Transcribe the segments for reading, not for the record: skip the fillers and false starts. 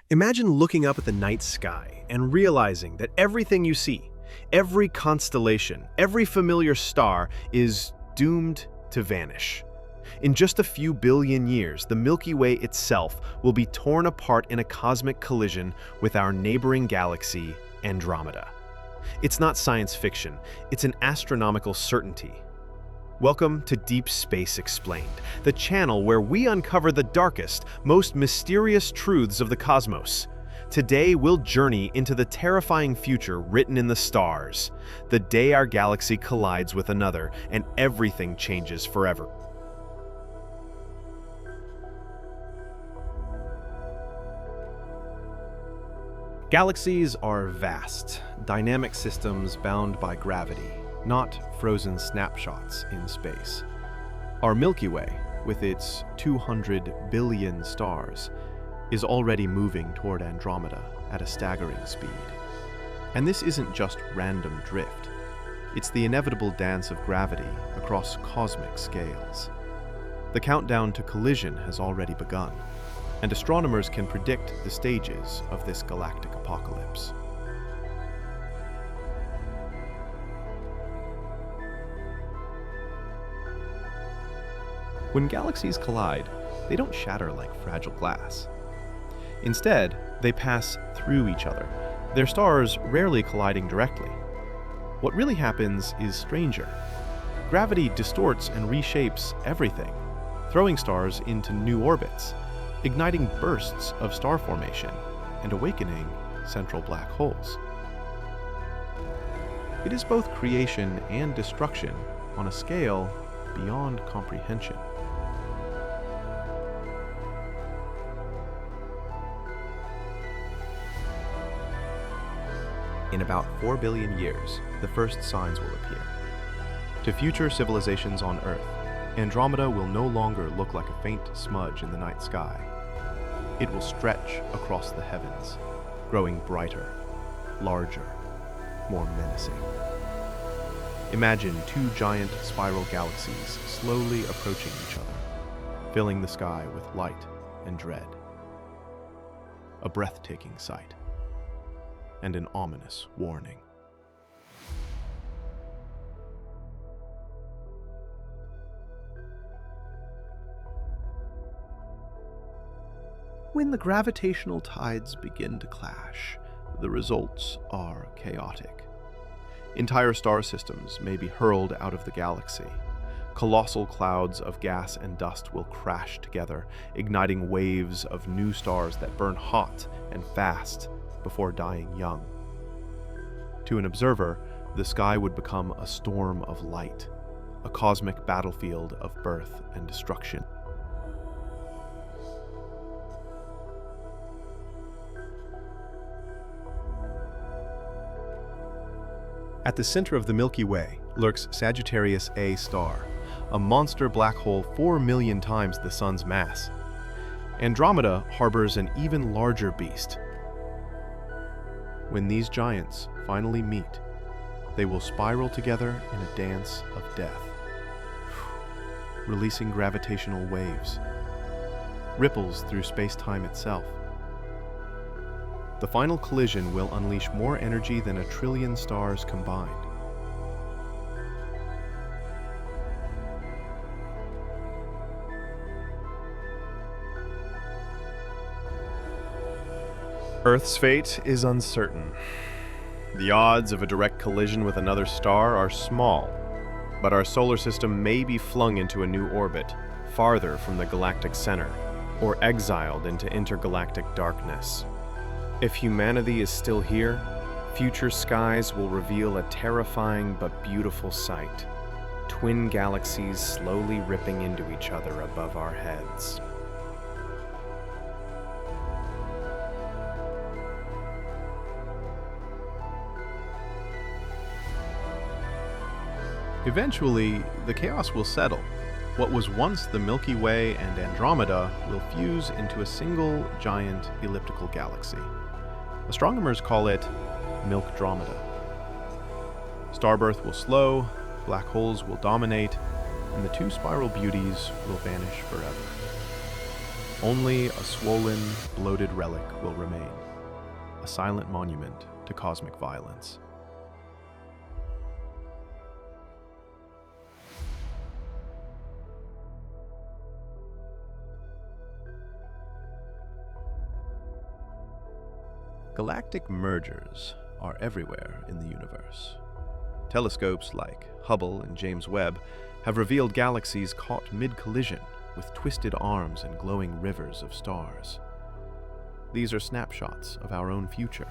Imagine looking up at the night sky and realizing that everything you see, every constellation, every familiar star is doomed to vanish. In just a few billion years, the Milky Way itself will be torn apart in a cosmic collision with our neighboring galaxy, Andromeda. It's not science fiction, it's an astronomical certainty. Welcome to Deep Space Explained, the channel where we uncover the darkest, most mysterious truths of the cosmos. Today, we'll journey into the terrifying future written in the stars, the day our galaxy collides with another and everything changes forever. Galaxies are vast, dynamic systems bound by gravity, not frozen snapshots in space. Our Milky Way, with its 200 billion stars, is already moving toward Andromeda at a staggering speed. And this isn't just random drift. It's the inevitable dance of gravity across cosmic scales. The countdown to collision has already begun, and astronomers can predict the stages of this galactic apocalypse. When galaxies collide, they don't shatter like fragile glass. Instead, they pass through each other, their stars rarely colliding directly. What really happens is stranger. Gravity distorts and reshapes everything, throwing stars into new orbits, igniting bursts of star formation, and awakening central black holes. It is both creation and destruction on a scale beyond comprehension. In about 4 billion years, the first signs will appear. To future civilizations on Earth, Andromeda will no longer look like a faint smudge in the night sky. It will stretch across the heavens, growing brighter, larger, more menacing. Imagine two giant spiral galaxies slowly approaching each other, filling the sky with light and dread. A breathtaking sight, and an ominous warning. When the gravitational tides begin to clash, the results are chaotic. Entire star systems may be hurled out of the galaxy. Colossal clouds of gas and dust will crash together, igniting waves of new stars that burn hot and fast before dying young. To an observer, the sky would become a storm of light, a cosmic battlefield of birth and destruction. At the center of the Milky Way lurks Sagittarius A star, a monster black hole 4 million times the Sun's mass. Andromeda harbors an even larger beast. When these giants finally meet, they will spiral together in a dance of death, releasing gravitational waves, ripples through space-time itself. The final collision will unleash more energy than 1 trillion stars combined. Earth's fate is uncertain. The odds of a direct collision with another star are small, but our solar system may be flung into a new orbit, farther from the galactic center, or exiled into intergalactic darkness. If humanity is still here, future skies will reveal a terrifying but beautiful sight: twin galaxies slowly ripping into each other above our heads. Eventually, the chaos will settle. What was once the Milky Way and Andromeda will fuse into a single giant elliptical galaxy. Astronomers call it Milkdromeda. Starbirth will slow, black holes will dominate, and the two spiral beauties will vanish forever. Only a swollen, bloated relic will remain, a silent monument to cosmic violence. Galactic mergers are everywhere in the universe. Telescopes like Hubble and James Webb have revealed galaxies caught mid-collision with twisted arms and glowing rivers of stars. These are snapshots of our own future,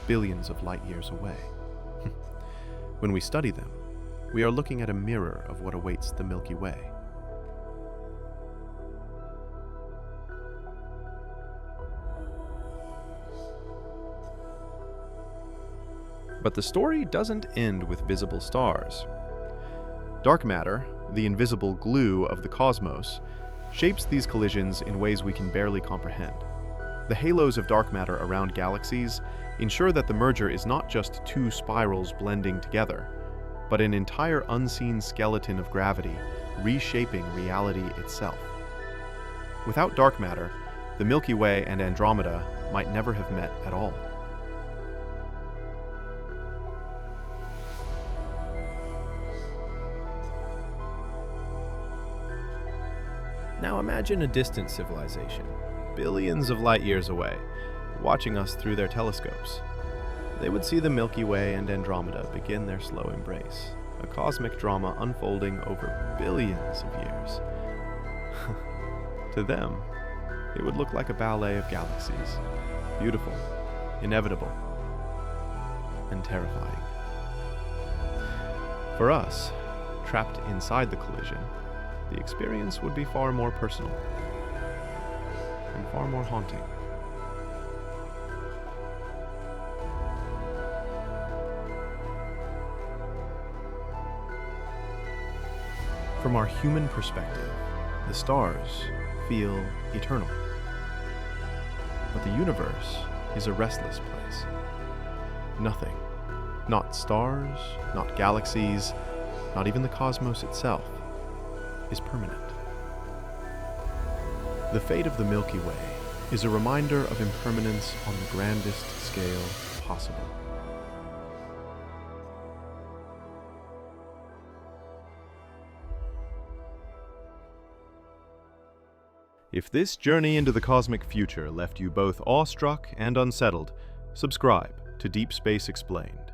billions of light years away. When we study them, we are looking at a mirror of what awaits the Milky Way. But the story doesn't end with visible stars. Dark matter, the invisible glue of the cosmos, shapes these collisions in ways we can barely comprehend. The halos of dark matter around galaxies ensure that the merger is not just two spirals blending together, but an entire unseen skeleton of gravity reshaping reality itself. Without dark matter, the Milky Way and Andromeda might never have met at all. Now imagine a distant civilization, billions of light years away, watching us through their telescopes. They would see the Milky Way and Andromeda begin their slow embrace, a cosmic drama unfolding over billions of years. To them, it would look like a ballet of galaxies, beautiful, inevitable, and terrifying. For us, trapped inside the collision, the experience would be far more personal and far more haunting. From our human perspective, the stars feel eternal. But the universe is a restless place. Nothing, not stars, not galaxies, not even the cosmos itself, is permanent. The fate of the Milky Way is a reminder of impermanence on the grandest scale possible. If this journey into the cosmic future left you both awestruck and unsettled, subscribe to Deep Space Explained.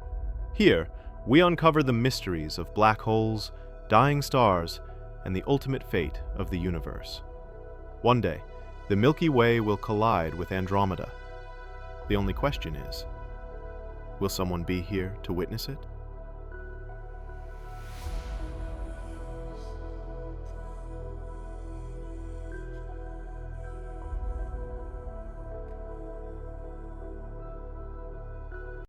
Here, we uncover the mysteries of black holes, dying stars, and the ultimate fate of the universe. One day, the Milky Way will collide with Andromeda. The only question is, will someone be here to witness it?